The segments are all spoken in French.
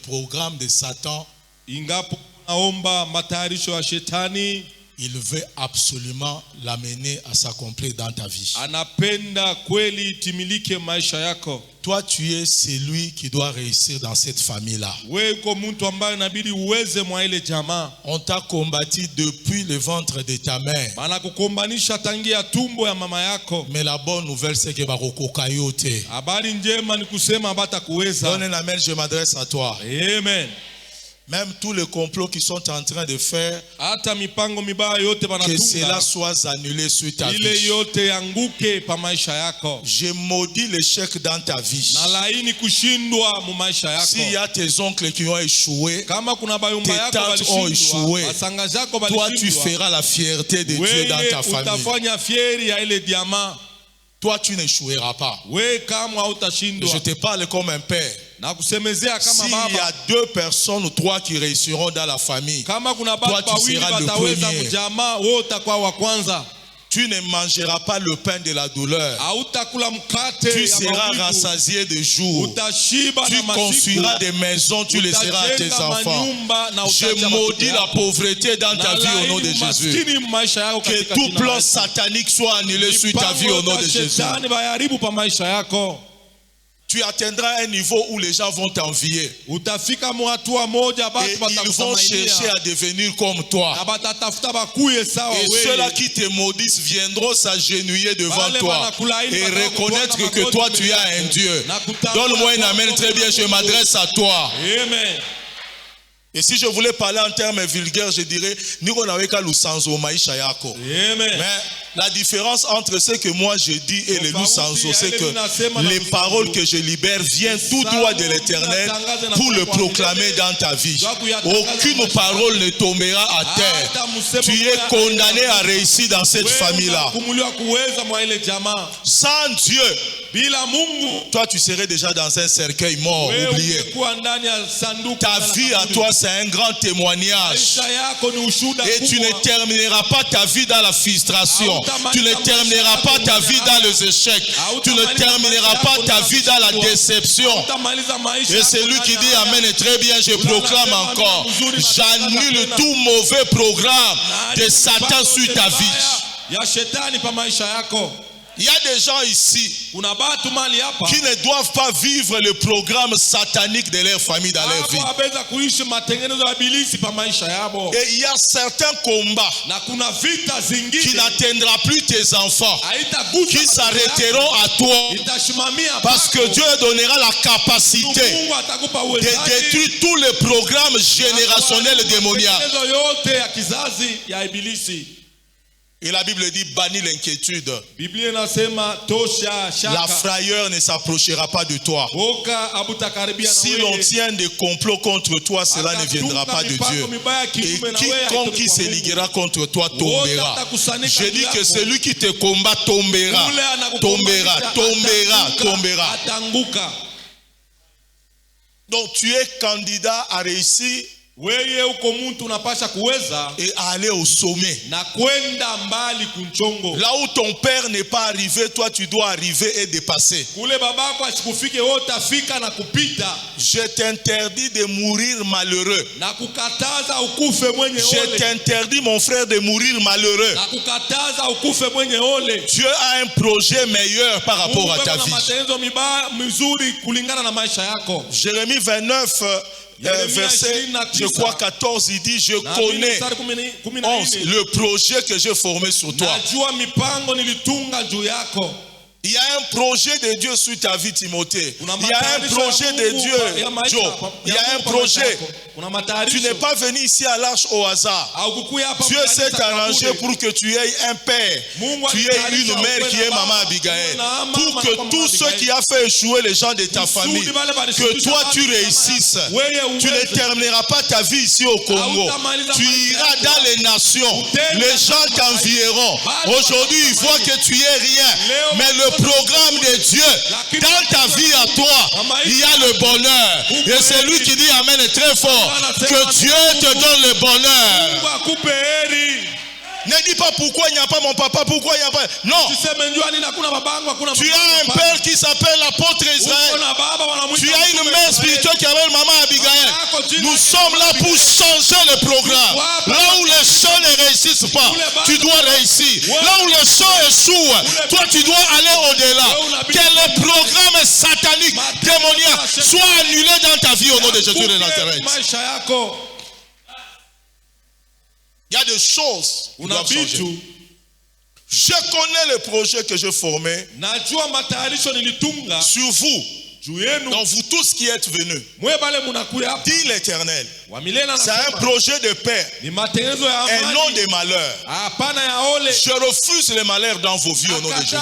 programmes de Satan, ingapo naomba matayarisho ya shetani, il veut absolument l'amener à s'accomplir dans ta vie. anapenda kweli itimilike maisha yako. Toi, tu es celui qui doit réussir dans cette famille-là. Wewe uko mtu ambaye inabidi uweze mwa ile jamaa. On t'a combattu depuis le ventre de ta mère. Maana kukombanisha tangia tumbo ya mama yako. Mais la bonne nouvelle, c'est que barokoka yote. Habari njema ni kusema bata kuweza. Donne un amen, je m'adresse à toi. Amen. Même tous les complots qui sont en train de faire, Hata mipango mibaya yote que cela banatunga, soit annulé sur ta ile vie. yote yanguke pa maisha yako. Je maudis l'échec dans ta vie. Na laini kushindwa mu maisha yako. S'il y a tes oncles qui ont échoué, Kama kuna bayumba tes yako tantes ont échoué, balishindwa, basanga zako toi tu balishindwa, feras la fierté de Dieu wewe dans ta famille. utafanya fieri ya ile diama. Toi tu n'échoueras pas. Wewe kama Je utashindwa, te parle comme un père. na kusemezea kama S'il y a baba, 2 personnes ou 3 qui réussiront dans la famille, kama kuna toi, baba tu wawili seras le wataweza premier. mjamaa, wewe utakuwa wa kwanza. tu ne mangeras pas le pain de la douleur. Hautakula mkate Tu ya seras maumivu. rassasié de jour. Utashiba Tu na masiku. construiras des maisons, tu laisseras à tes Utajenga enfants. manyumba na Je utacha maudis watoto la yako. pauvreté dans ta Na vie au nom de laini Jésus. umaskini maisha yako Que katika tout jina la plan Yesu. satanique soit annulé sur ta vie au nom de Jésus. Shetani bayaribu pa maisha yako. Tu atteindras un niveau où les gens vont t'envier. Utafika hatua moja Et basi ils vont chercher batakusamainia. à devenir comme toi. Na batatafuta bakuye sawa Et wewe. ceux-là qui te maudissent viendront s'agenouiller devant Wale toi wanakulaini et watakuwa reconnaître kuona que toi magoti tu as mbele un yako. Dieu. Na kutambua Donne-moi un kwamba amen très bien, je m'adresse à toi. Amen. Et si je voulais parler en termes vulgaires, je dirais niko naweka lusanzo maisha yako. Amen. Mais la différence entre ce que moi je dis et le lusanzo, c'est que les paroles que je libère viennent tout droit de l'Éternel pour le proclamer dans ta vie. Aucune parole ne tombera à terre. Tu es condamné à réussir dans cette famille-là. Sans Dieu, toi tu serais déjà dans un cercueil mort, oublié. Ta vie à toi c'est un grand témoignage. Et tu ne termineras pas ta vie dans la frustration. Tu ne termineras pas ta vie dans les échecs. Tu ne termineras pas ta vie dans la déception. Et c'est lui qui dit amen et très bien, je proclame encore. J'annule tout mauvais programme de Satan sur ta vie. Il y a des gens ici qui ne doivent pas vivre le programme satanique de leur famille dans leur vie. Et il y a certains combats qui n'atteindront plus tes enfants, qui s'arrêteront à toi, parce que Dieu donnera la capacité de détruire tous les programmes générationnels démoniaques. Et la Bible dit bannis l'inquiétude. La frayeur ne s'approchera pas de toi. Si l'on tient des complots contre toi, cela ne viendra pas de Dieu. Et quiconque qui se liguera contre toi tombera. Je dis que celui qui te combat tombera. Tombera, tombera, tombera. Donc tu es candidat à réussir wewe uko mtu unapasha kuweza et aller au sommet. Na kwenda mbali kunchongo. Là où ton père n'est pas arrivé, toi tu dois arriver et dépasser. Kule babako asikufike wewe utafika na kupita. Je t'interdis de mourir malheureux. Na kukataza ukufe mwenye ole. Je t'interdis mon frère de mourir malheureux. Na kukataza ukufe mwenye ole. Dieu a un projet meilleur par rapport à ta vie. Matenzo mizuri kulingana na maisha yako. Jérémie 29 verset, je crois 14, il dit, je connais 11, le projet que j'ai formé sur toi. Il y a un projet de Dieu sur ta vie, Timothée. Il y a un projet de Dieu, Joe. Il y a un projet. Tu n'es pas venu ici à l'Arche au hasard. Dieu s'est arrangé pour que tu aies un père, tu aies une mère qui est Maman Abigail. Pour que tous ceux qui ont fait échouer les gens de ta famille, que toi tu réussisses. Tu ne termineras pas ta vie ici au Congo. Tu iras dans les nations. Les gens t'envieront. Aujourd'hui, ils voient que tu es rien. Mais le programme de Dieu dans ta vie à toi, il y a le bonheur. Et c'est lui qui dit amen très fort, que Dieu te donne le bonheur. Ne dis pas pourquoi il n'y a pas mon papa, pourquoi il n'y a pas... Non. Tu as un père qui s'appelle l'apôtre Israël. Tu as une mère spirituelle qui s'appelle Maman Abigail. Nous sommes là pour changer le programme. Là où les gens ne réussissent pas, tu dois réussir. Là où les gens échouent, toi tu dois aller au-delà. Que le programme satanique, démoniaque, soit annulé dans ta vie au nom de Jésus de Nazareth. Il y a des choses qui doivent changer. Je connais le projet que je formais sur vous. Donc vous tous qui êtes venus, dit l'Éternel, c'est un projet de paix et non de malheur. Je refuse les malheurs dans vos vies au nom de Jésus.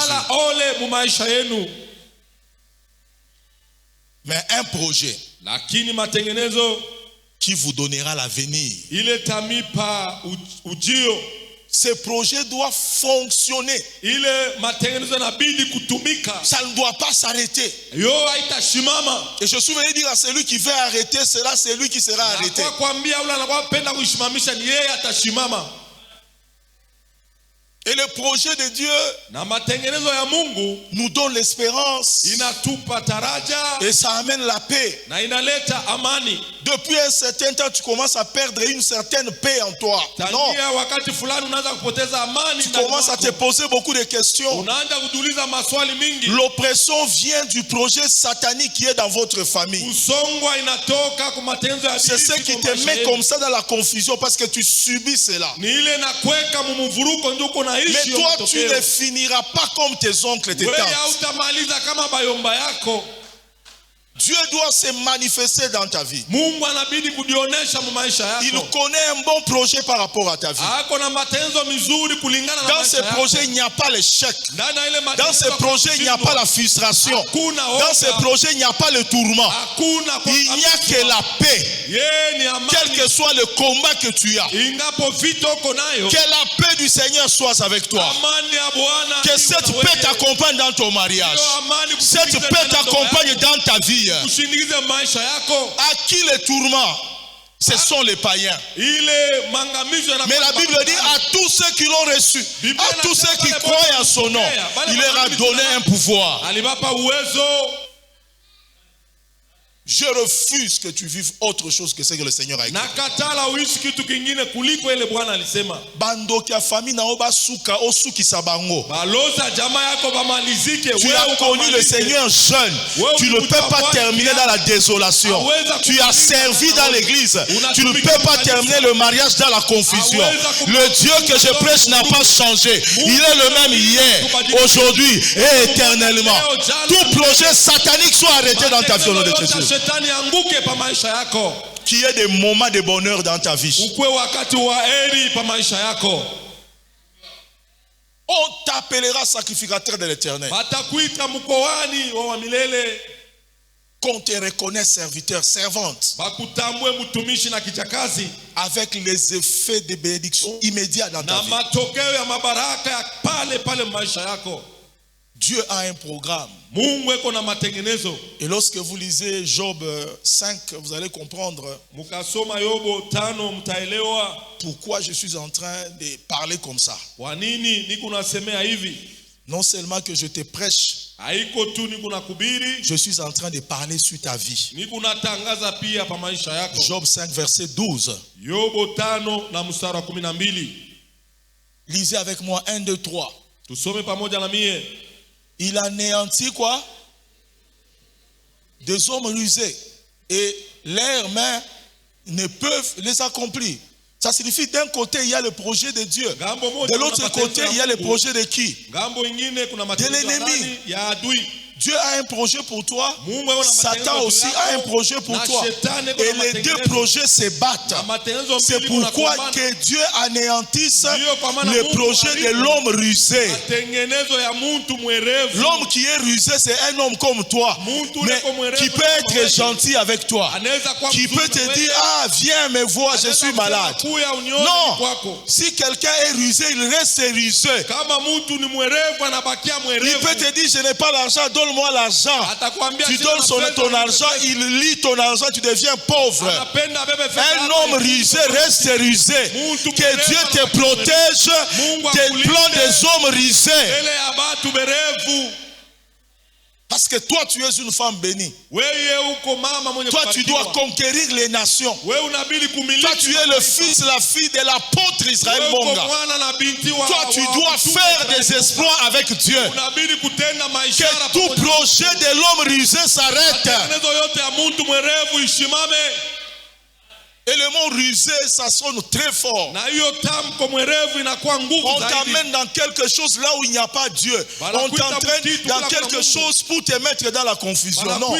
Mais un projet qui vous donnera l'avenir. Ce projet doit fonctionner. Ça ne doit pas s'arrêter. Et je suis venu dire à celui qui veut arrêter, sera celui qui sera arrêté. Et le projet de Dieu nous donne l'espérance et ça amène la paix. Depuis un certain temps, tu commences à perdre une certaine paix en toi. Non. Tu commences à te poser beaucoup de questions. L'oppression vient du projet satanique qui est dans votre famille. C'est ce qui te met comme ça dans la confusion parce que tu subis cela. Mais toi, tu ne finiras pas comme tes oncles et tes tantes. Dieu doit se manifester dans ta vie. Il connaît un bon projet par rapport à ta vie. Dans ce projet, il n'y a pas l'échec. Dans ce projet, il n'y a pas la frustration. Dans ce projet, il n'y a pas le tourment. Il n'y a que la paix. Quel que soit le combat que tu as. Que la paix du Seigneur soit avec toi. Que cette paix t'accompagne dans ton mariage. Cette paix t'accompagne dans ta vie. À qui les tourments? Ce sont les païens. Mais la Bible dit à tous ceux qui l'ont reçu, à tous ceux qui croient en son nom, il leur a donné un pouvoir. Je refuse que tu vives autre chose que ce que le Seigneur a écrit. Bandoki ya famille na oba suka osuki sabango. Tu as connu le Seigneur jeune. Tu ne peux pas terminer dans la désolation. Tu as servi dans l'église. Tu ne peux pas terminer le mariage dans la confusion. Le Dieu que je prêche n'a pas changé. Il est le même hier, aujourd'hui et éternellement. Tout projet satanique soit arrêté dans ta vie au nom de Jésus. Qu'il y ait des moments de bonheur dans ta vie. On t'appellera sacrificateur de l'Éternel. Qu'on te reconnaisse serviteur, servante. Avec les effets de bénédiction immédiats dans ta vie. Dieu a un programme. Et lorsque vous lisez Job 5, vous allez comprendre pourquoi je suis en train de parler comme ça. Non seulement que je te prêche, je suis en train de parler sur ta vie. Job 5, verset 12. Lisez avec moi 1, 2, 3. Il anéantit quoi? Des hommes rusés. Et leurs mains ne peuvent les accomplir. Ça signifie d'un côté il y a le projet de Dieu. De l'autre côté il y a le projet de qui? De l'ennemi. Dieu a un projet pour toi. Satan aussi a un projet pour toi. Et les deux projets se battent. C'est pourquoi que Dieu anéantisse le projet de l'homme rusé. L'homme qui est rusé, c'est un homme comme toi, mais qui peut être gentil avec toi. Qui peut te dire, ah, viens me voir, je suis malade. Non, si quelqu'un est rusé, il reste rusé. Il peut te dire, je n'ai pas l'argent, donne-moi l'argent. Tu donnes ton argent, il lit ton argent, tu deviens pauvre. Un homme rusé reste rusé. Que Dieu te protège des plans des hommes rusés. Parce que toi, tu es une femme bénie. Toi, tu dois conquérir les nations. Toi, tu es le fils, la fille de l'apôtre Israël Monga. Toi, tu dois faire des exploits avec Dieu. Que tout projet de l'homme rusé s'arrête. Et le mot rusé, ça sonne très fort. On t'amène dans quelque chose là où il n'y a pas Dieu. On t'entraîne dans quelque chose pour te mettre dans la confusion. Non.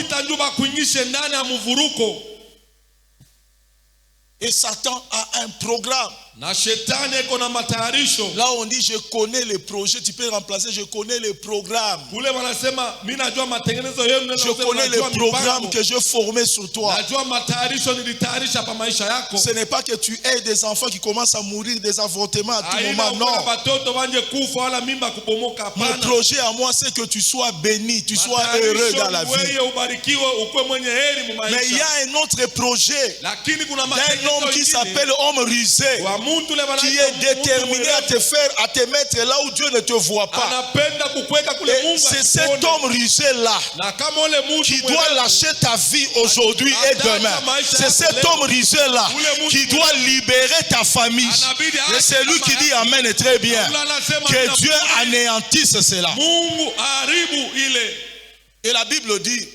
Et Satan a un programme. Là on dit je connais les projets, tu peux remplacer je connais les programmes. Je connais les programmes que je formais sur toi. Ce n'est pas que tu aies des enfants qui commencent à mourir des avortements à tout moment, non. Mon projet à moi c'est que tu sois béni, tu sois heureux dans la vie. Mais il y a un autre projet d'un homme qui s'appelle homme rusé, qui est déterminé à te faire, à te mettre là où Dieu ne te voit pas. Et c'est cet homme rusé là qui doit lâcher ta vie aujourd'hui et demain. C'est cet homme rusé là qui doit libérer ta famille. Et c'est lui qui dit amen très bien. Que Dieu anéantisse cela. Et la Bible dit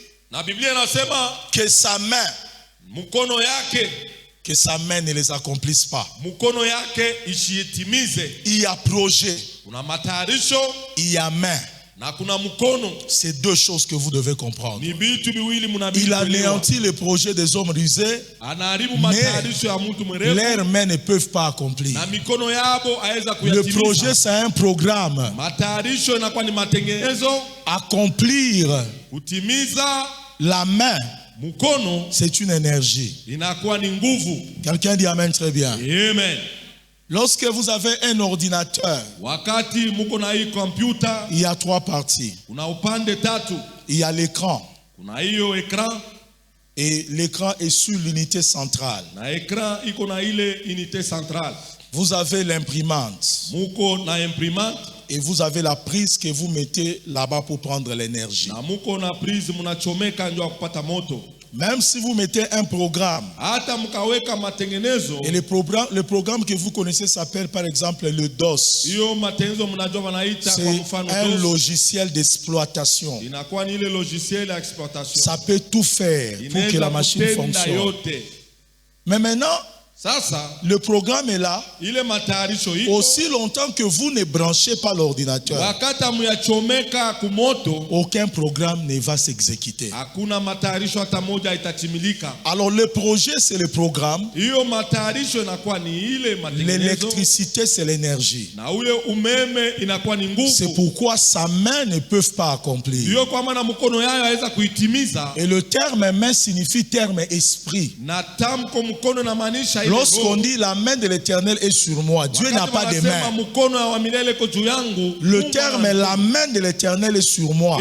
que sa main ne les accomplisse pas. Il y a projet, il y a main. C'est deux choses que vous devez comprendre. Il anéantit le projet des hommes rusés, mais leurs mains ne peuvent pas accomplir. Le projet, c'est un programme. Accomplir la main, c'est une énergie. Quelqu'un dit amen très bien. Amen. Lorsque vous avez un ordinateur, il y a trois parties. Il y a l'écran. Et l'écran est sur l'unité centrale. Vous avez l'imprimante. Et vous avez la prise que vous mettez là-bas pour prendre l'énergie. Même si vous mettez un programme, et le programme que vous connaissez s'appelle par exemple le DOS. C'est un logiciel d'exploitation. Ça peut tout faire pour que la machine fonctionne. Mais maintenant, le programme est là. Aussi longtemps que vous ne branchez pas l'ordinateur, aucun programme ne va s'exécuter. Alors le projet c'est le programme. L'électricité c'est l'énergie. C'est pourquoi sa main ne peut pas accomplir. Et le terme main signifie terme esprit. Lorsqu'on dit la main de l'Éternel est sur moi, Dieu n'a pas de main. Le terme la main de l'Éternel est sur moi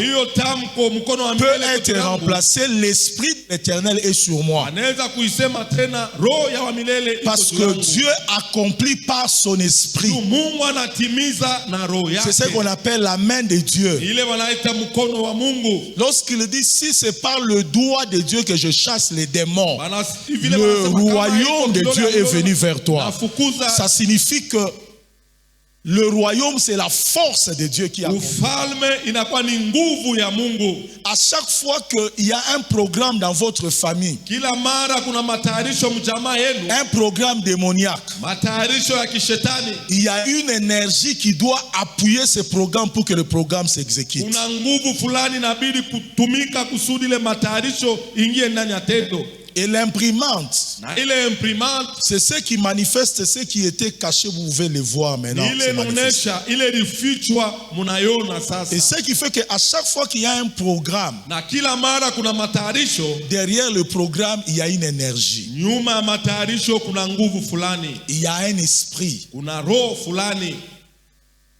peut être remplacé l'Esprit de l'Éternel est sur moi. Parce que Dieu accomplit par son esprit. C'est ce qu'on appelle la main de Dieu. Lorsqu'il dit si c'est par le doigt de Dieu que je chasse les démons, le royaume de Dieu est venu vers toi. Ça signifie que le royaume c'est la force de Dieu qui a. À chaque fois qu'il y a un programme dans votre famille, un programme démoniaque, il y a une énergie qui doit appuyer ce programme pour que le programme s'exécute. Et l'imprimante, c'est ce qui manifeste ce qui était caché, vous pouvez le voir maintenant. Et ce qui fait qu'à chaque fois qu'il y a un programme, derrière le programme, il y a une énergie. Il y a un esprit.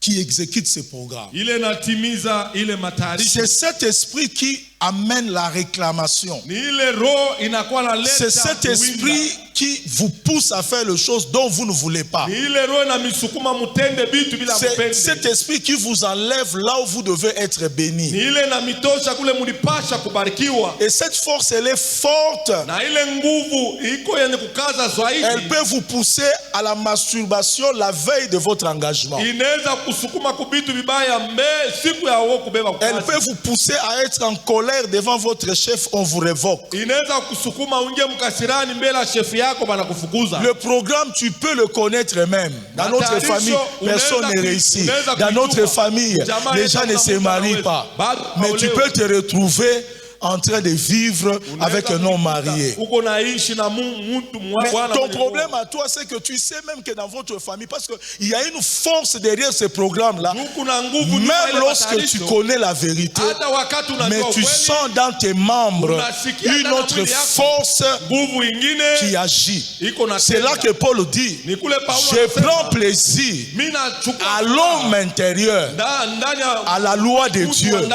qui exécute ce programme. Ile natimiza ile matayarisho. C'est cet esprit qui amène la réclamation. Ni ile roho inakuwa na leta. C'est cet esprit qui vous pousse à faire les choses dont vous ne voulez pas. Ni ile roho na misukuma mutende bitu bila mpende. C'est cet esprit qui vous enlève là où vous devez être béni. Ni ile na mitosha kule mulipasha kubarikiwa. Et cette force, elle est forte. Na ile nguvu iko yenye kukaza zaidi. Elle peut vous pousser à la masturbation la veille de votre engagement. Inaweza kusukuma kubitu vibaya mbe siku ya wao kubeba kazi. Elle peut vous pousser à être en colère devant votre chef, on vous révoque. Inaweza kusukuma unje mkasirani mbele ya chef yako bana kufukuza. Le programme, tu peux le connaître même. Dans notre famille, personne n'est réussi. Dans notre famille, les gens ne se marient pas. Mais tu peux te retrouver en train de vivre avec un homme marié. Mais ton problème à toi, c'est que tu sais même que dans votre famille, parce qu'il y a une force derrière ce programme-là, même lorsque tu connais la vérité, mais tu sens dans tes membres une autre force qui agit. C'est là que Paul dit, je prends plaisir à l'homme intérieur, à la loi de Dieu.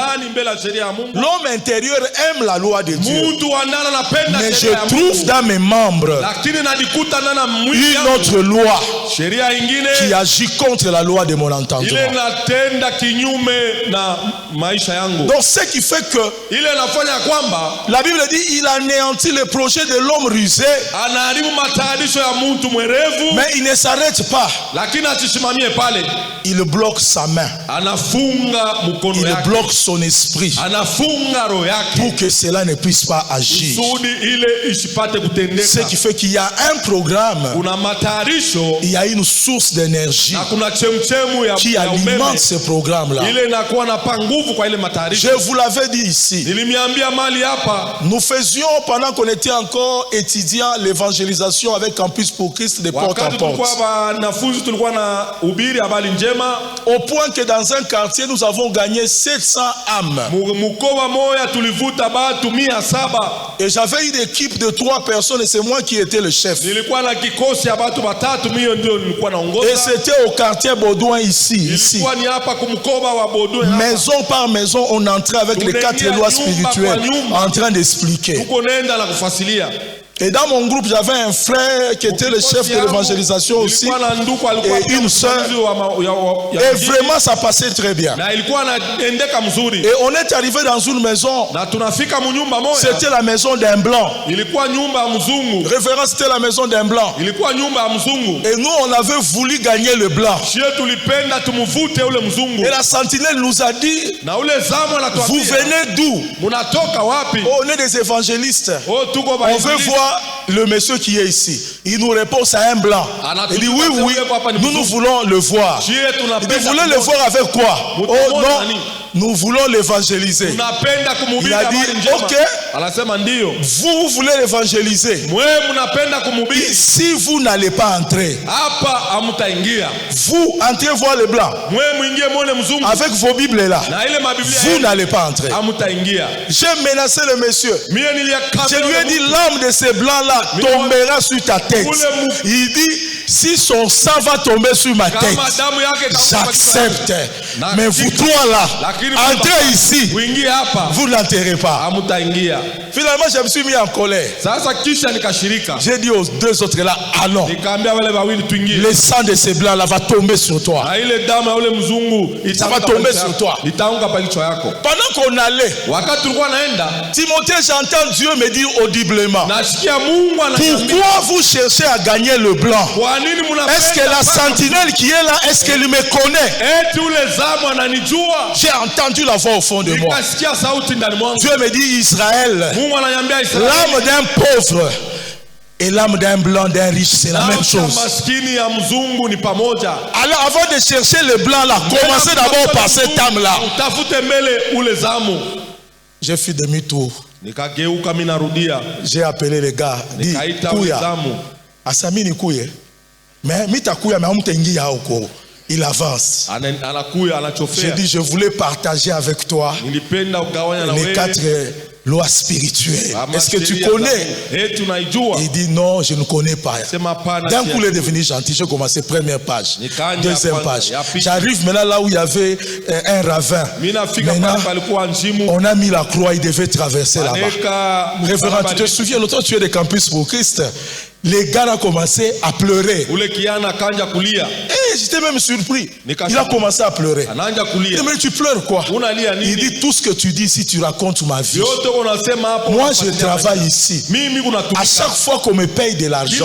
L'homme intérieur aime la loi de Dieu, mais je trouve dans mes membres une autre loi qui agit contre la loi de mon entendement. Donc ce qui fait que la Bible dit il anéantit le projet de l'homme rusé, mais il ne s'arrête pas. Il bloque sa main, il bloque son esprit pour que cela ne puisse pas agir. Ce qui fait qu'il y a un programme, il y a une source d'énergie qui alimente ce programme-là. Je vous l'avais dit ici, nous faisions pendant qu'on était encore étudiant l'évangélisation avec Campus pour Christ de porte à porte. Au point que dans un quartier, nous avons gagné 700 âmes. Et j'avais une équipe de 3 personnes et c'est moi qui étais le chef. Et c'était au quartier Baudouin ici. Maison par maison, on entrait avec les 4 lois spirituelles en train d'expliquer. Et dans mon groupe, j'avais un frère qui était le chef de l'évangélisation aussi, et une sœur. Et vraiment, ça passait très bien. Et on est arrivé dans une maison. C'était la maison d'un blanc. Révérend, c'était la maison d'un blanc. Et nous, on avait voulu gagner le blanc. Et la sentinelle nous a dit, vous venez d'où? Oh, on est des évangélistes. On veut voir le monsieur qui est ici. Il nous répond, c'est un blanc. Il dit, oui, nous voulons le voir. Il dit, vous voulez le voir avec quoi? Oh non, nous voulons l'évangéliser. Il a dit, ok, vous voulez l'évangéliser. Si vous n'allez pas entrer, vous entrez voir le blanc. Avec vos Bibles là, vous n'allez pas entrer. J'ai menacé le monsieur. Je lui ai dit, l'âme de ces blancs là tombera sur ta tête. Il dit, si son sang va tomber sur ma tête, j'accepte. Mais vous trois là, entrez ici, vous n'enterrez pas. Finalement, je me suis mis en colère. J'ai dit aux 2 autres là, allons. Le sang de ces blancs là va tomber sur toi. Ça va tomber sur toi. Pendant qu'on allait, Timothée, j'entends Dieu me dire audiblement, pourquoi vous cherchez à gagner le blanc? Est-ce que la sentinelle qui est là, est-ce qu'elle me connaît? J'ai entendu la voix au fond de moi. Dieu me dit, Israël, l'âme d'un pauvre et l'âme d'un blanc, d'un riche, c'est la même chose. Alors avant de chercher le blanc là, commencez d'abord par cette âme là. J'ai fait demi-tour. J'ai appelé les gars. Dit, Kouya. Asami ni Kouya. Mais Mita Kouya, mais Omtengi ya oko. Il avance. J'ai dit, je voulais partager avec toi les 4 loi spirituelle. Est-ce que tu connais? Il dit non, je ne connais pas. D'un coup, il est devenu gentil. J'ai commencé première page, deuxième page. J'arrive maintenant là où il y avait un ravin. Maintenant, on a mis la croix, il devait traverser là-bas. Révérend, tu te souviens, l'autre tu es de Campus pour Christ. Les gars ont commencé à pleurer. Et j'étais même surpris. Il a commencé à pleurer. Mais tu pleures quoi? Il dit tout ce que tu dis si tu racontes ma vie. Moi je travaille ici. À chaque fois qu'on me paye de l'argent,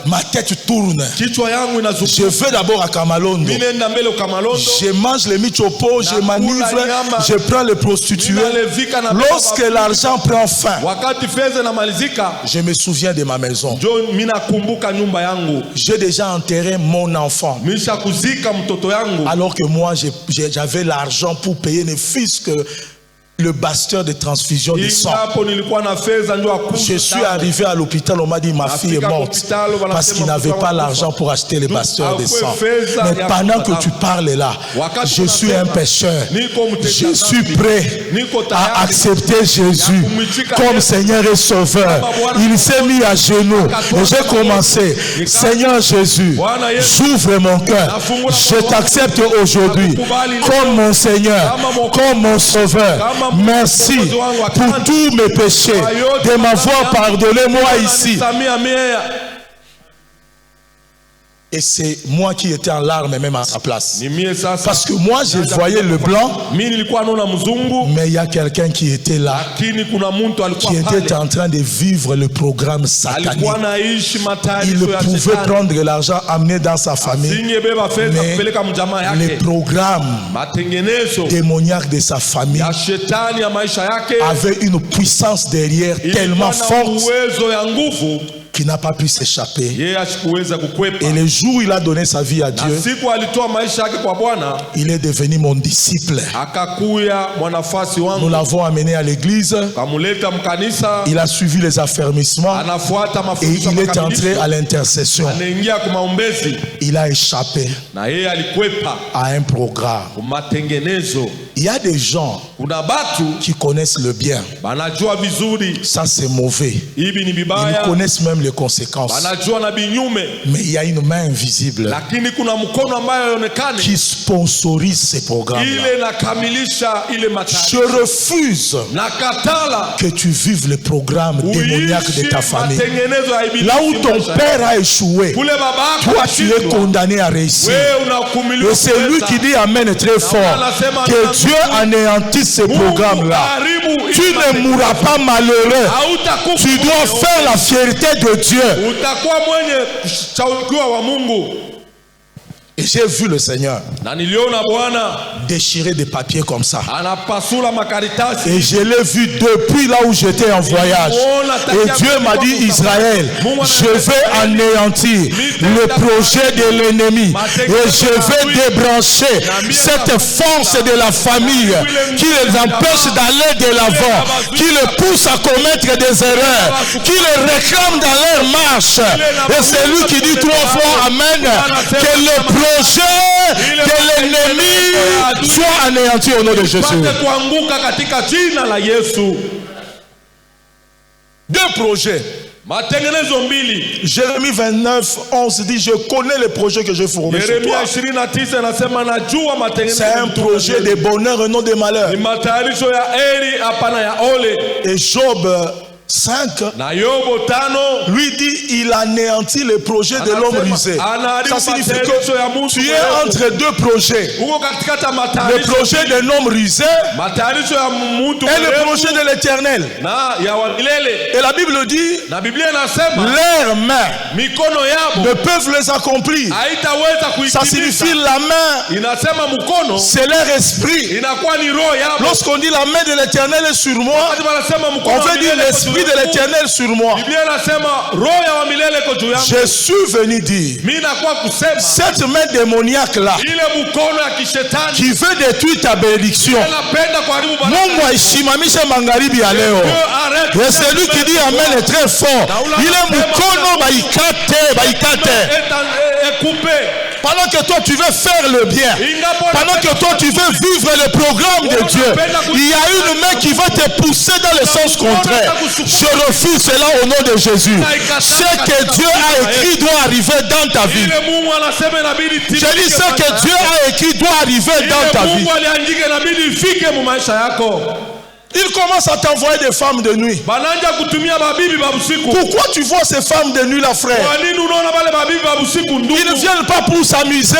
ma tête tourne. Je vais d'abord à Kamalondo. Je mange les michopo, je manivre, je prends les prostituées. Lorsque l'argent prend fin, je me souviens de ma maison. J'ai déjà enterré mon enfant. Alors que moi j'avais l'argent pour payer ne fût-ce que le basteur de transfusion de sang. Je suis arrivé à l'hôpital, on m'a dit ma fille est morte parce qu'il n'avait pas l'argent pour acheter les basteurs de sang. Mais pendant que tu parles là, je suis un pécheur. Je suis prêt à accepter Jésus comme Seigneur et Sauveur. Il s'est mis à genoux et j'ai commencé. Seigneur Jésus, j'ouvre mon cœur. Je t'accepte aujourd'hui comme mon Seigneur, comme mon Sauveur. Merci pour tous mes péchés, de m'avoir pardonné moi ici. Et c'est moi qui étais en larmes même à sa place. Parce que moi je voyais le blanc, mais il y a quelqu'un qui était là, qui était en train de vivre le programme satanique. Il pouvait prendre l'argent, amener dans sa famille, mais le programme démoniaque de sa famille avait une puissance derrière tellement forte qui n'a pas pu s'échapper. Et le jour où il a donné sa vie à Dieu, il est devenu mon disciple. Nous l'avons amené à l'église. Il a suivi les affermissements et il est entré à l'intercession. Il a échappé à un programme. Il y a des gens qui connaissent le bien. Ça c'est mauvais. Ils connaissent même les conséquences. Mais il y a une main invisible qui sponsorise ces programmes-là. Je refuse que tu vives le programme démoniaque de ta famille. Là où ton père a échoué, toi tu es condamné à réussir. Et c'est lui qui dit amen très fort. Que Dieu anéantisse ces programmes-là. Tu ne mourras pas malheureux. Tu dois faire la fierté de Dieu. Et j'ai vu le Seigneur déchirer des papiers comme ça. Et je l'ai vu depuis là où j'étais en voyage. Et Dieu m'a dit, Israël, je vais anéantir le projet de l'ennemi. Et je vais débrancher cette force de la famille qui les empêche d'aller de l'avant, qui les pousse à commettre des erreurs, qui les réclame dans leur marche. Et c'est lui qui dit 3 fois Amen, que le projet de l'ennemi soit anéanti au nom de Jésus. 2 projets. Jérémie 29, 11 dit, je connais les projets que je formé sur toi. C'est un projet de bonheur et non de malheur. Et Job 5 lui dit, il anéantit le projet de l'homme rusé. Ça signifie que tu es entre 2 projets. Le projet de l'homme rusé et le projet de l'Éternel. Et la Bible dit, leurs mains ne peuvent les accomplir. Ça signifie la main, c'est leur esprit. Lorsqu'on dit la main de l'Éternel est sur moi, on veut dire l'esprit de l'Éternel sur moi. Je suis venu dire, cette main démoniaque là qui veut détruire ta bénédiction, et c'est lui qui dit amen est très fort. Il est mukono baikate. Pendant que toi tu veux faire le bien, pendant que toi tu veux vivre le programme de Dieu, il y a une main qui va te pousser dans le sens contraire. Je refuse cela au nom de Jésus. Ce que Dieu a écrit doit arriver dans ta vie. Je dis ce que Dieu a écrit doit arriver dans ta vie. Il commence à t'envoyer des femmes de nuit. Pourquoi tu vois ces femmes de nuit là, frère? Ils ne viennent pas pour s'amuser.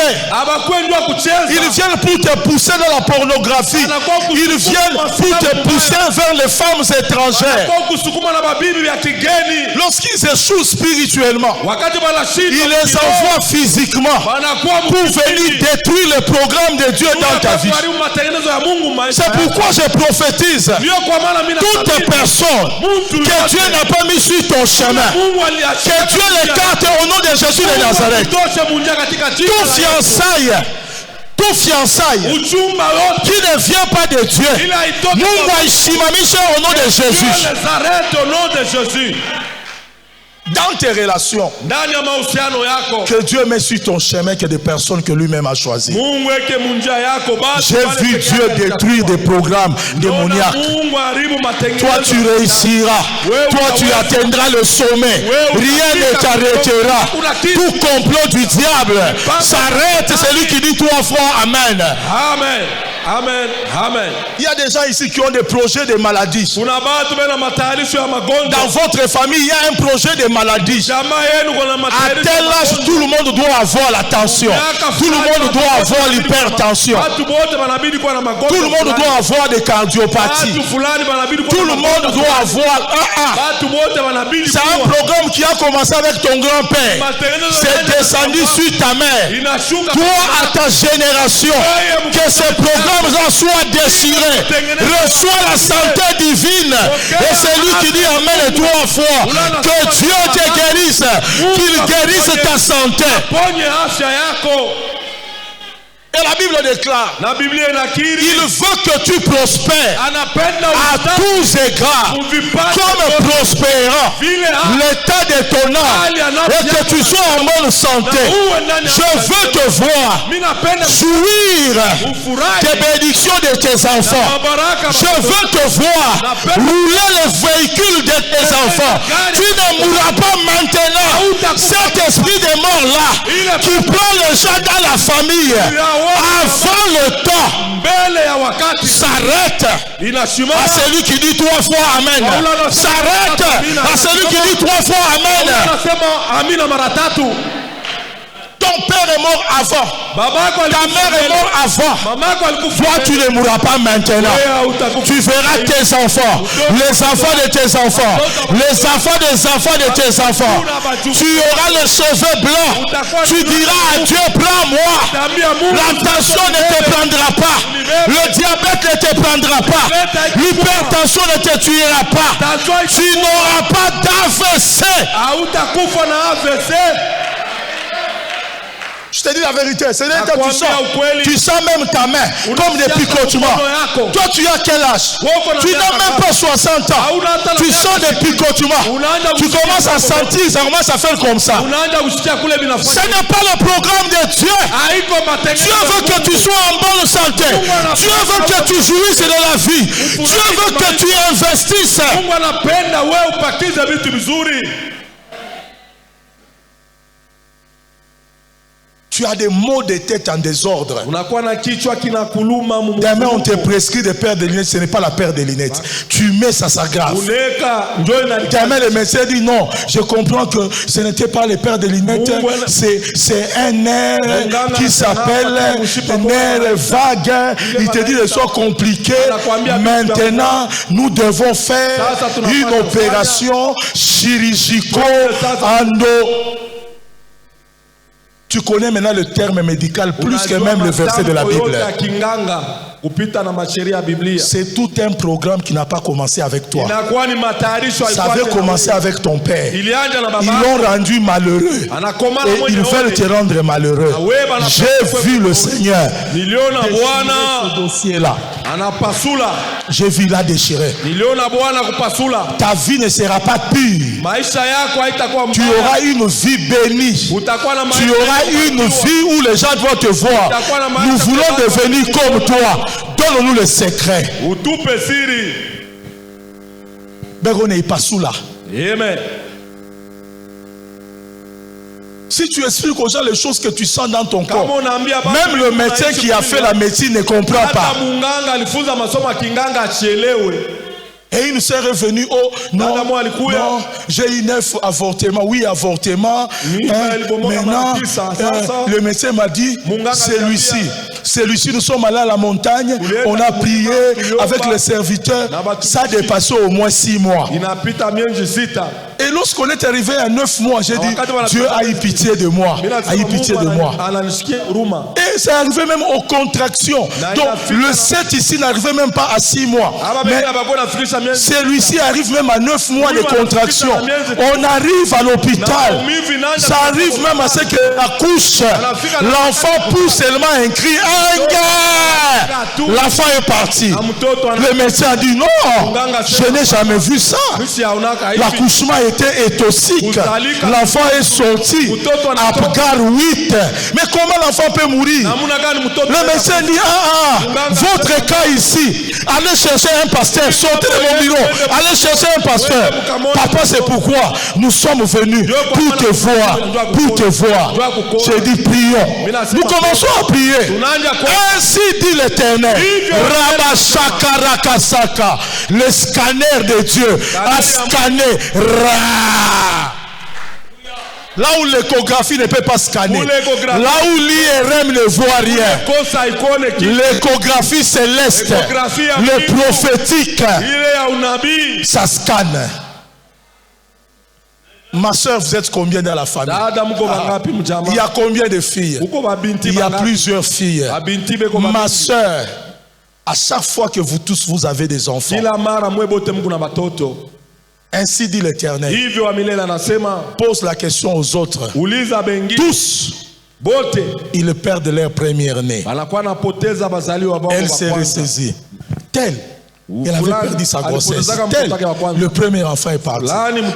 Ils viennent pour te pousser dans la pornographie. Ils viennent pour te pousser vers les femmes étrangères. Lorsqu'ils échouent spirituellement, ils les envoient physiquement pour venir détruire le programme de Dieu dans ta vie. C'est pourquoi je prophétise. Toute personne que Dieu n'a pas mis sur ton chemin, que Dieu l'écarte au nom de Jésus de Nazareth. Tout fiançailles qui ne vient pas de Dieu, nous voici au nom de Jésus. Dans tes relations, que Dieu met sur ton chemin que des personnes que lui-même a choisies. J'ai vu Dieu détruire des programmes démoniaques. Toi tu réussiras, toi tu atteindras le sommet, rien ne t'arrêtera. Tout complot du diable s'arrête, celui qui dit 3 fois Amen. Amen. Amen. Amen. Il y a des gens ici qui ont des projets de maladies. Dans votre famille, il y a un projet de maladie. À tel âge, tout le monde doit avoir la tension. Tout le monde doit avoir l'hypertension. Tout le monde doit avoir des cardiopathies. Tout le monde doit avoir C'est un programme qui a commencé avec ton grand-père. C'est descendu sur ta mère. Toi, à ta génération, que ce programme soit déchiré. Reçois la santé divine. Et celui qui dit Amen 3 fois, que Dieu te guérisse, qu'il guérisse ta santé. Et la Bible déclare, il veut que tu prospères à tous égards, comme prospérant l'état de ton âme, et que tu sois en bonne santé. Je veux te voir jouir des bénédictions de tes enfants. Je veux te voir rouler le véhicule de tes enfants. Tu ne mourras pas maintenant. Cet esprit de mort là, qui prend le chat dans la famille, avant le temps s'arrête à celui qui dit 3 fois Amen. S'arrête à celui qui dit 3 fois Amen. Ton père est mort avant. Ta mère est morte avant. Toi, tu ne mourras pas maintenant. Tu verras tes enfants, les enfants de tes enfants, les enfants des enfants de tes enfants. Tu auras les cheveux blancs. Tu diras à Dieu, prends-moi. La tension ne te prendra pas. Le diabète ne te prendra pas. L'hypertension ne te tuera pas. Tu n'auras pas d'AVC. Je te dis la vérité, c'est là que tu sens même ta main comme des picotements. Toi, tu as quel âge? Tu n'as même pas 60 ans. Tu sens des picotements. Tu commences à sentir, ça commence à faire comme ça. Ce n'est pas le programme de Dieu. Dieu veut que tu sois en bonne santé. Dieu veut que tu jouisses de la vie. Dieu veut que tu investisses. Tu as des maux de tête en désordre. Demain on te prescrit de paires de lunettes. Ce n'est pas la paire de lunettes. Tu mets ça s'aggrave. Demain le médecin dit non. Je comprends que ce n'était pas les paires de lunettes. C'est un nerf qui s'appelle nerf vague. Il te dit de soit compliqué. Maintenant nous devons faire une opération chirurgico-endo. Tu connais maintenant le terme médical plus que même le verset de la Bible. C'est tout un programme qui n'a pas commencé avec toi. Ça avait commencé avec ton père. Ils l'ont rendu malheureux. Et ils veulent te rendre malheureux. J'ai vu le Seigneur déchirer ce dossier-là. J'ai vu la déchirer. Ta vie ne sera pas pure. Tu auras une vie bénie. Tu auras une vie où les gens vont te voir. Nous voulons devenir comme toi. Donne-nous le secret. Amen. Si tu expliques aux gens les choses que tu sens dans ton corps, même le médecin qui a fait la médecine ne comprend pas. Et une sœur est venue, oh non, non, j'ai eu 9 avortements. Oui, avortements. Maintenant, le médecin m'a dit, celui-ci, nous sommes allés à la montagne, on a prié avec les serviteurs, ça a dépassé au moins 6 mois. Et lorsqu'on est arrivé à 9 mois, j'ai dit, Dieu a eu pitié de moi, a eu pitié de moi. Et c'est arrivé même aux contractions. Donc le 7 ici n'arrivait même pas à 6 mois. Mais celui-ci arrive même à 9 mois de contraction. On arrive à l'hôpital. Ça arrive même à ce que la couche, l'enfant pousse seulement un cri. L'enfant est parti. Le médecin a dit non, je n'ai jamais vu ça. L'accouchement était étosique. L'enfant est sorti à Apgar 8. Mais comment l'enfant peut mourir? Le médecin dit votre cas ici, allez chercher un pasteur, sortez de mon bureau, allez chercher un pasteur. Papa, c'est pourquoi nous sommes venus pour te voir, pour te voir. J'ai dit prions. Nous commençons à prier. Ainsi dit l'Éternel, Rabba Shakarakasaka, le scanner de Dieu a scanné. Là où l'échographie ne peut pas scanner, là où l'IRM ne voit rien, l'échographie céleste, le prophétique, ça scanne. Ma soeur, vous êtes combien dans la famille? Il y a combien de filles? Il y a plusieurs filles. Ma soeur, à chaque fois que vous tous vous avez des enfants, ainsi dit l'Éternel, pose la question aux autres. Tous, ils perdent leur premier-né. Elle s'est ressaisie. Tel, elle avait perdu sa grossesse. Tel, le premier enfant est parti.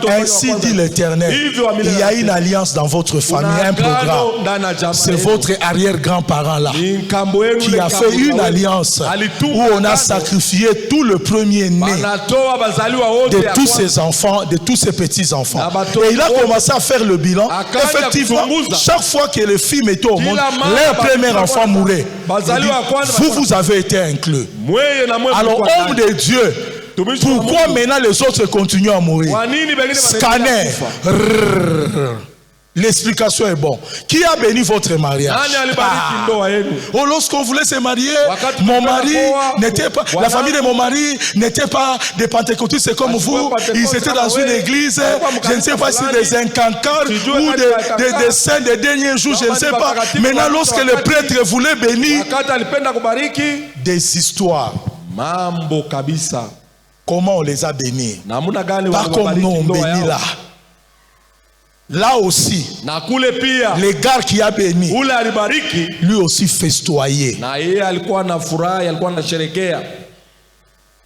Ainsi dit l'Éternel, il y a une alliance dans votre famille, un programme. C'est votre arrière-grand-parent là qui a fait une alliance où on a sacrifié tout le premier-né de tous ses enfants, de tous ses petits-enfants. Et il a commencé à faire le bilan. Effectivement, chaque fois que les filles mettaient au monde, leur premier enfant mourait. Vous avez été inclus. Alors, homme de Dieu, pourquoi maintenant les autres continuent à mourir? Scanner. L'explication est bonne. Qui a béni votre mariage? Oh, lorsqu'on voulait se marier, mon mari n'était pas, la famille de mon mari n'était pas des pentecôtistes comme vous. Ils étaient dans une église, je ne sais pas si des incancars ou des saints des derniers jours, je ne sais pas. Maintenant, lorsque le prêtre voulait bénir, des histoires. Comment on les a bénis? Pas comme nous on bénit là. Là aussi, le gars qui a béni, lui aussi festoyé.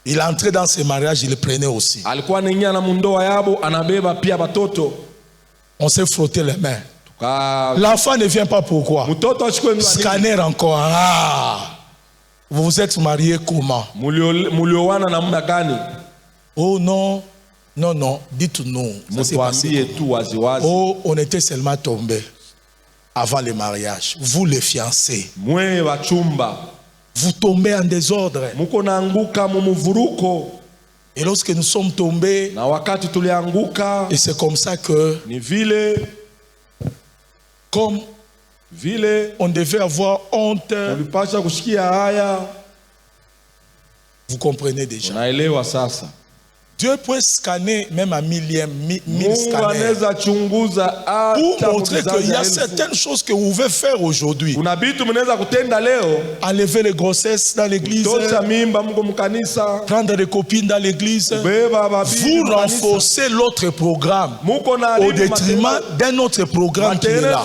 Il entrait dans ses mariages, il le prenait aussi. On s'est frotté les mains. L'enfant ne vient pas pourquoi? Scanner encore. Vous vous êtes marié comment? Oh non. Non, non, dites-nous. Oh, on était seulement tombés avant le mariage. Vous les fiancés. Vous tombez en désordre. Et lorsque nous sommes tombés, et c'est comme ça que, comme on devait avoir honte, vous comprenez déjà. Dieu peut scanner même à millième, 1000 scanners pour montrer qu'il y a certaines choses que vous pouvez faire aujourd'hui. Enlever les grossesses dans l'église, prendre des copines dans l'église, vous renforcez l'autre programme au détriment d'un autre programme qui est là.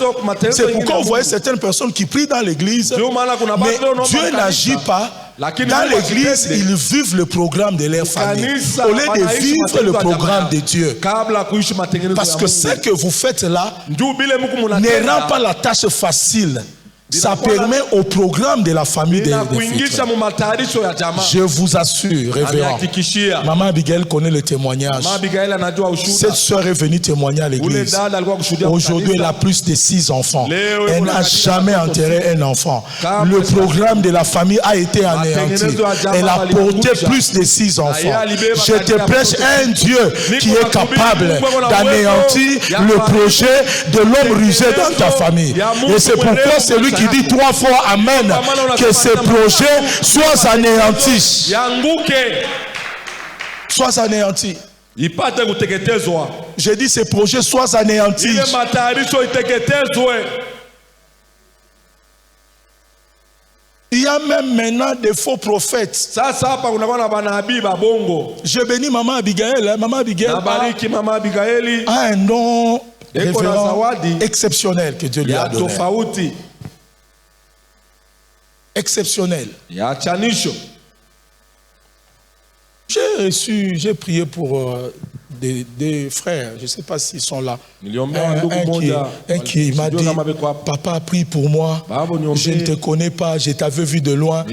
C'est pourquoi vous voyez certaines personnes qui prient dans l'église, mais Dieu n'agit pas Dans l'église, ils vivent le programme de leur famille au lieu de vivre le programme de Dieu. Parce que ce que vous faites là ne rend pas la tâche facile. Ça permet au programme de la famille de Je vous assure, révérend. Maman Abigail connaît le témoignage. Cette soeur est venue témoigner à l'église. Aujourd'hui, elle a plus de 6 enfants. Elle n'a jamais enterré un enfant. Le programme de la famille a été anéanti. Elle a porté plus de 6 enfants. Je te prêche un Dieu qui est capable d'anéantir le projet de l'homme rusé dans ta famille. Et c'est pourquoi celui qui dit 3 fois Amen, que ce projet soit anéanti. Soit anéanti. J'ai dit ce projet soit anéanti. Il y a même maintenant des faux prophètes. Je bénis Maman Abigail. Maman Abigail a un don exceptionnel que Dieu lui a donné. Exceptionnel. J'ai prié pour des frères, je ne sais pas s'ils sont là. Un qui m'a dit, papa, prie pour moi, je ne te connais pas, je t'avais vu de loin.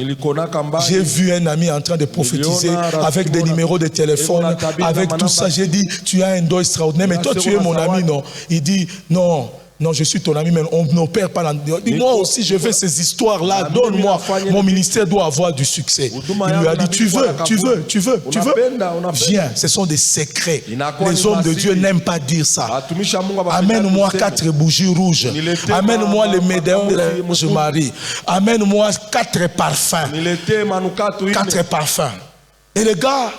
J'ai vu un ami en train de prophétiser avec des numéros de téléphone, avec tout ça. J'ai dit, tu as un don extraordinaire, mais toi tu es mon ami, non? Il dit, non. Non, je suis ton ami, mais on n'opère pas. Moi aussi, je veux ces histoires-là. Donne-moi. Mon ministère doit avoir du succès. Il lui a dit, tu veux. Viens, ce sont des secrets. Les hommes de Dieu n'aiment pas dire ça. Amène-moi 4 bougies rouges. Amène-moi les médaillons de je marie. Amène-moi 4 parfums. 4 parfums. Et le gars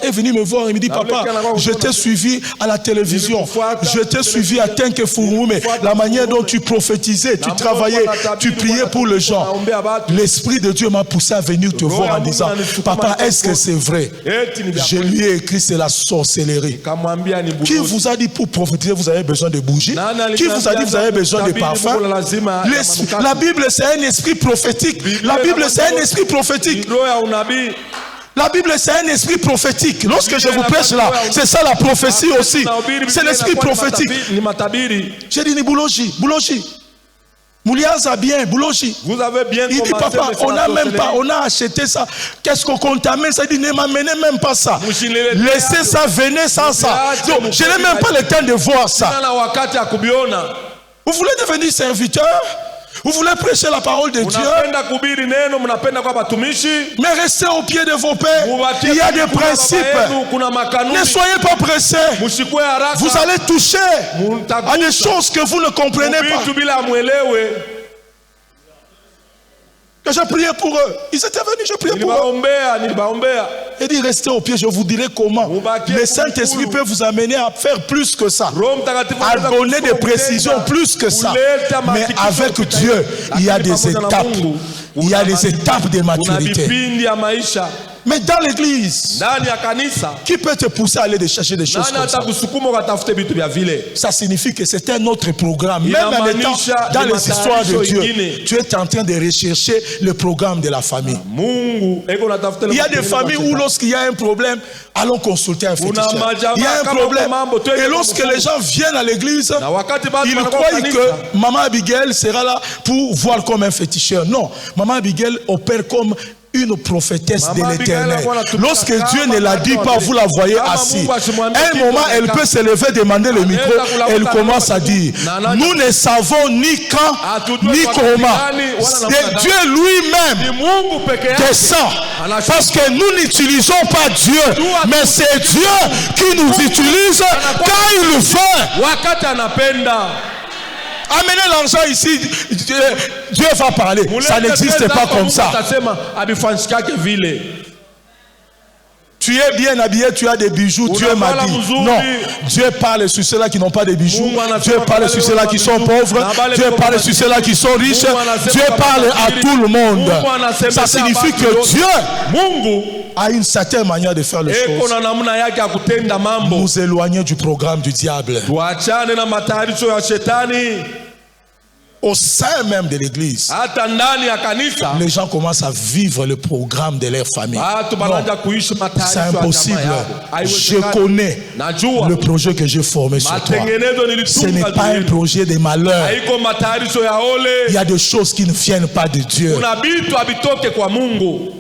est venu me voir et me dit, papa, je t'ai suivi à la télévision, je t'ai suivi à Tenkefurume, la manière dont tu prophétisais, tu travaillais, tu priais pour les gens. L'Esprit de Dieu m'a poussé à venir te voir en disant, papa, est-ce que c'est vrai? Je lui ai écrit, c'est la sorcellerie. Qui vous a dit pour prophétiser, vous avez besoin de bougies? Qui vous a dit, vous avez besoin de parfums? La Bible, c'est un esprit prophétique. La Bible, c'est un esprit prophétique. La Bible, c'est un esprit prophétique. Lorsque je vous prêche là, c'est ça la prophétie aussi. C'est l'esprit prophétique. J'ai dit, Boulogi. Mouliaza bien, Boulogi. Vous avez bien. Il dit, papa, on n'a même pas, on a acheté ça. Qu'est-ce qu'on contamine? Ça dit, ne m'amenez même pas ça. Laissez ça, venez sans ça. Donc, je n'ai même pas le temps de voir ça. Vous voulez devenir serviteur? Vous voulez prêcher la parole de Dieu, mais restez au pied de vos pères. Il y a des principes. Ne soyez pas pressés. Vous allez toucher à des choses que vous ne comprenez pas. Que j'ai prié pour eux. Ils étaient venus, j'ai prié pour eux. Il dit, restez au pied, je vous dirai comment. Le Saint-Esprit peut vous amener à faire plus que ça. À donner des précisions plus que ça. Mais avec Dieu, il y a des étapes. Il y a des étapes de maturité. Mais dans l'église, qui peut te pousser à aller chercher des choses comme ça? Ça signifie que c'est un autre programme. Même en étant dans les histoires de Dieu, tu es en train de rechercher le programme de la famille. Il y a des familles où lorsqu'il y a un problème, allons consulter un féticheur. Il y a un problème. Et lorsque les gens viennent à l'église, ils croient que Maman Abigail sera là pour voir comme un féticheur. Non, Maman Abigail opère comme une prophétesse de l'Éternel. Lorsque Dieu ne la dit pas, vous la voyez assise. Un moment, elle peut se lever, demander le micro. Elle commence à dire, nous ne savons ni quand, ni comment. C'est Dieu lui-même descend. Parce que nous n'utilisons pas Dieu, mais c'est Dieu qui nous utilise quand il le fait. Amenez l'argent ici, Dieu va parler. Ça n'existe pas comme ça. Tu es bien habillé, tu as des bijoux, Dieu m'a dit. Non, Dieu parle sur ceux-là qui n'ont pas de bijoux. Dieu parle sur ceux-là qui sont pauvres. Dieu parle sur ceux-là qui sont riches. Dieu parle à tout le monde. Ça signifie que Dieu a une certaine manière de faire les choses. Nous éloigner du programme du diable. au sein même de l'église, hata ndani ya kanisa, les gens commencent à vivre le programme de leur famille. watu wanaanza kuishi C'est matayarisho ya impossible. jamaa yao. Je connais Najua le projet que j'ai formé sur toi. matengenezo Ce n'est nilitunga pas un juu. projet de malheur. Haiko matayarisho ya Il y ole. a des choses qui ne viennent pas de Dieu. Kuna vitu habitoke kwa Mungu.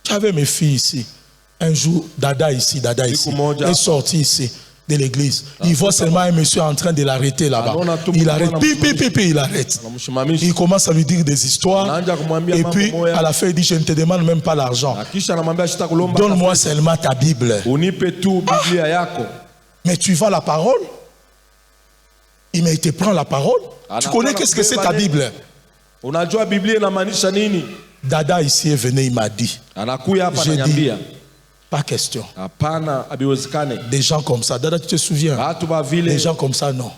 J'avais mes filles ici. Un jour, Dada ici est sorti ici de l'église. Il voit seulement un monsieur en train de l'arrêter là-bas. Il arrête, il arrête. Il commence à lui dire des histoires. Et puis, à la fin, il dit, je ne te demande même pas l'argent. Donne-moi seulement ta Bible. Mais tu vends la parole? Il m'a été prend la parole. Tu connais qu'est-ce que c'est ta Bible? Dada ici est venu, il m'a dit. J'ai dit, pas question. Des gens comme ça. Dada, tu te souviens? Des gens comme ça, non.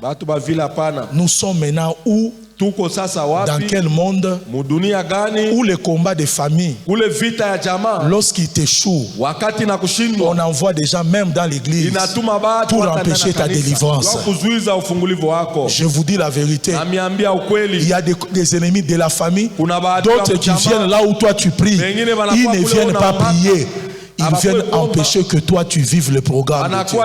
Nous sommes maintenant où? Dans quel monde? Où les combats de famille, lorsqu'ils t'échouent, on envoie des gens même dans l'église pour empêcher ta délivrance. Je vous dis la vérité. Il y a des ennemis de la famille, d'autres qui viennent là où toi tu pries. Ils ne viennent pas prier. Ils viennent empêcher que toi tu vives le programme de Dieu.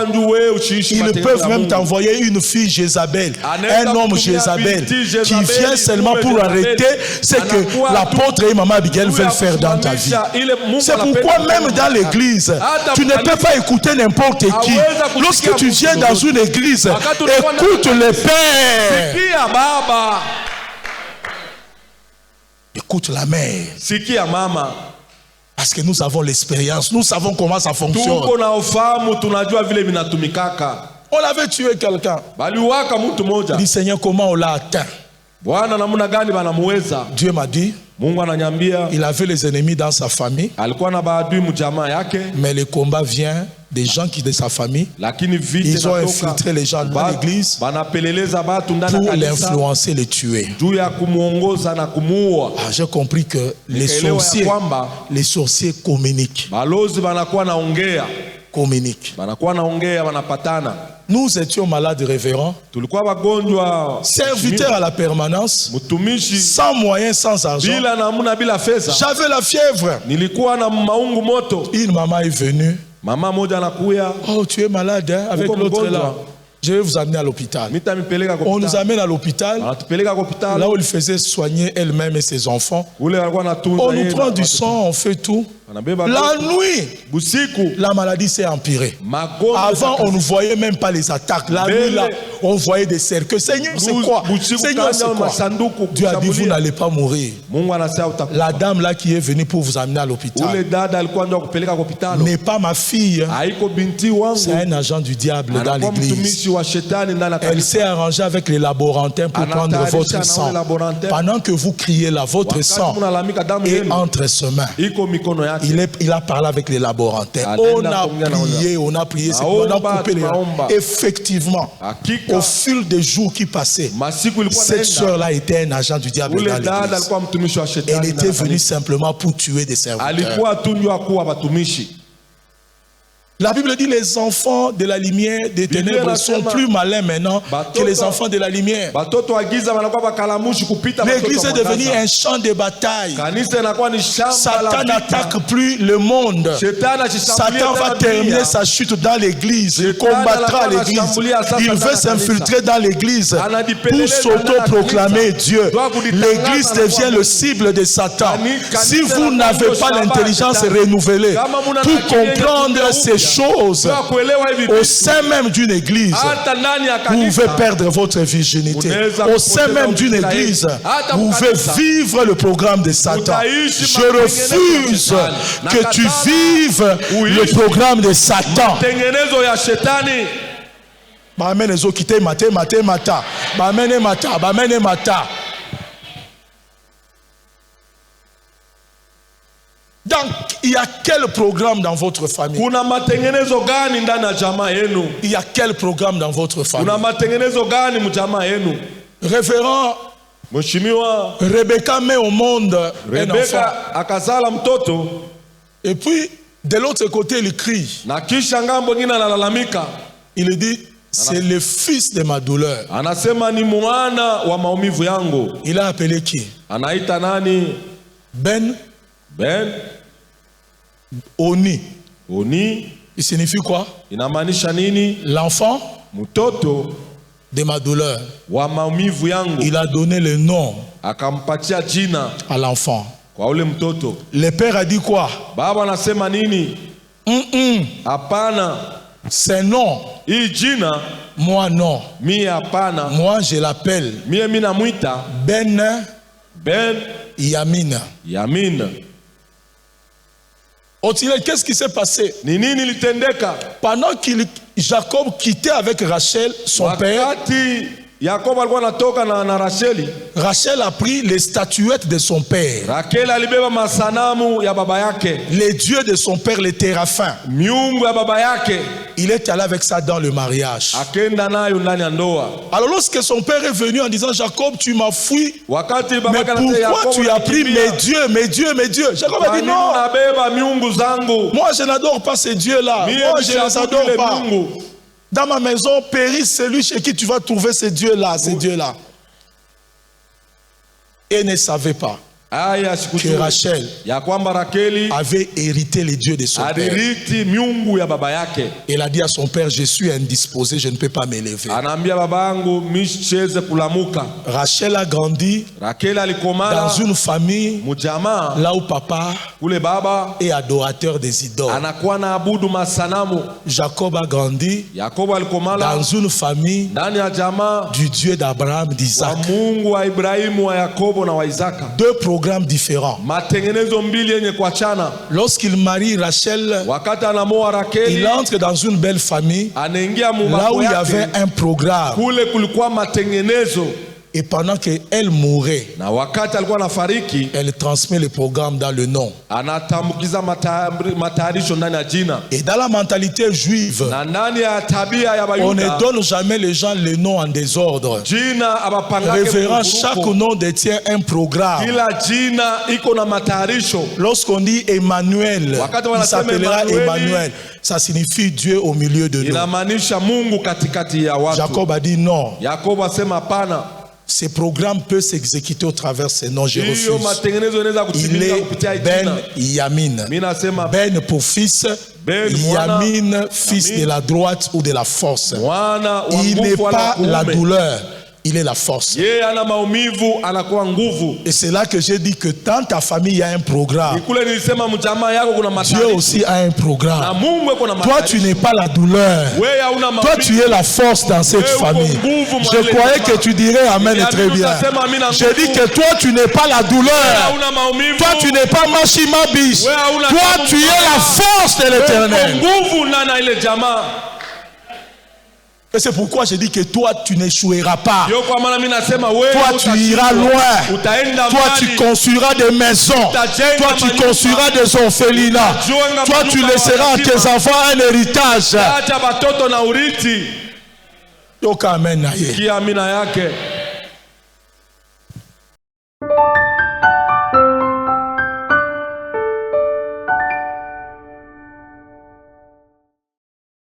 Ils peuvent même t'envoyer une fille Jézabel, un homme Jézabel, qui vient seulement pour arrêter ce que l'apôtre et Maman Abigail veulent faire dans ta vie. C'est pourquoi même dans l'église, tu ne peux pas écouter n'importe qui. Lorsque tu viens dans une église, écoute le Père. Écoute la mère. Parce que nous avons l'expérience, nous savons comment ça fonctionne. On avait tué quelqu'un. Il dit, Seigneur, comment on l'a atteint? Dieu m'a dit, il avait les ennemis dans sa famille, mais le combat vient des gens qui de sa famille. Ils ont infiltré les gens dans l'église pour l'influencer, les tuer. J'ai compris que les sorciers communiquent. Nous étions malades révérends, serviteurs à la permanence, sans moyens, sans argent. J'avais la fièvre. Une maman est venue. Oh, tu es malade, hein, avec l'autre là. Je vais vous amener à l'hôpital. On nous amène à l'hôpital, là où il faisait soigner elle-même et ses enfants. On nous prend du sang, on fait tout. La nuit, la maladie s'est empirée. Avant, on ne voyait même pas les attaques. La nuit, là, on voyait des cercueils. Seigneur, c'est quoi? Seigneur, c'est quoi? Dieu a dit, vous n'allez pas mourir. La dame là qui est venue pour vous amener à l'hôpital n'est pas ma fille. C'est un agent du diable dans l'église. Elle s'est arrangée avec les laborantins pour prendre votre sang. Pendant que vous criez là, votre sang est entre ses mains. Il a parlé avec les laborantins. On a prié, on a coupé les mains. Effectivement, au fil des jours qui passaient, cette soeur-là était un agent du diable dans l'église. Elle était venue simplement pour tuer des serviteurs. La Bible dit les enfants de la lumière des ténèbres sont plus malins maintenant que les enfants de la lumière. L'église est devenue un champ de bataille. Satan n'attaque plus le monde. Satan va terminer sa chute dans l'église. Il combattra l'église. Il veut s'infiltrer dans l'église pour s'auto-proclamer Dieu. L'église devient le cible de Satan. Si vous n'avez pas l'intelligence renouvelée pour comprendre ces choses au sein même d'une église, vous pouvez perdre votre virginité. Au sein même d'une église, vous pouvez vivre le programme de Satan. Je refuse que tu vives le programme de Satan. Donc, il y a quel programme dans votre famille? Il y a quel programme dans votre famille? Révérend Rebecca met au monde un enfant. Et puis, de l'autre côté, il crie. Il dit, c'est le fils de ma douleur. Anasema ni mwana wa maumivu yangu. Il a appelé qui? Anaita nani? Ben Oni. Oni. Il signifie quoi? Inamaanisha nini? L'enfant Mtoto de ma douleur. wa maumivu yangu. Il a donné le nom Akampatia jina à l'enfant. kwa ule mtoto. Le père a dit quoi? Baba anasema nini? Hapana. C'est non. Hii jina Moi non. mie hapana. Moi je l'appelle Mie mina muita Ben Yamin. Yamin. Otile, qu'est-ce qui s'est passé? Ni nini litendeka? Pendant que Jacob quittait avec Rachel, son père, wakati Yakobo alikuwa anatoka na Racheli, Rachel a pris les statuettes de son père. Rakeli alibeba masanamu ya baba yake, Les dieux de son père, les téraphins. miungu ya baba yake. Il est allé avec ça dans le mariage. Akenda nayo ndani ya ndoa. Alors lorsque son père est venu en disant, Jacob, tu m'as fui, Wakati mais baba pourquoi tu as pris mes dieux? Jacob a dit non. Nabeba miungu zangu. Moi je n'adore pas ces dieux-là. Moi je ne les adore pas. Dans ma maison, périsse celui chez qui tu vas trouver ces dieux-là, ces dieux-là. Et ne savait pas que Rachel avait hérité les dieux de son père. Elle a dit à son père, je suis indisposé, je ne peux pas m'élever. Rachel a grandi dans une famille là où papa est adorateur des idoles. Jacob a grandi dans une famille du Dieu d'Abraham, d'Isaac. Deux programmes différents. Lorsqu'il marie Rachel, il entre dans une belle famille là où il y avait un programme. Et pendant qu'elle mourait, elle transmet le programme dans le nom. Et dans la mentalité juive, on ne donne jamais les gens le nom en désordre. Révérend, chaque nom détient un programme. Lorsqu'on dit Emmanuel, il s'appellera Emmanuel. Ça signifie Dieu au milieu de nous. Jacob a dit non. Ces programmes peuvent s'exécuter au travers de ces noms. Je refuse. Il est Ben Yamin. Ben pour fils, Yamin fils de la droite ou de la force. Il n'est pas la douleur. Il est la force. Et c'est là que j'ai dit que dans ta famille il y a un programme, Dieu aussi a un programme. Toi tu n'es pas la douleur. Toi tu es la force dans cette famille. Je croyais que tu dirais amen et très bien. J'ai dit que toi tu n'es pas la douleur. Toi tu n'es pas Machimabish. Toi tu es la force de l'Éternel. Et c'est pourquoi je dis que toi tu n'échoueras pas. Toi tu iras loin. Toi tu construiras des maisons. Toi tu construiras des orphelinats. Toi tu laisseras à tes enfants un héritage.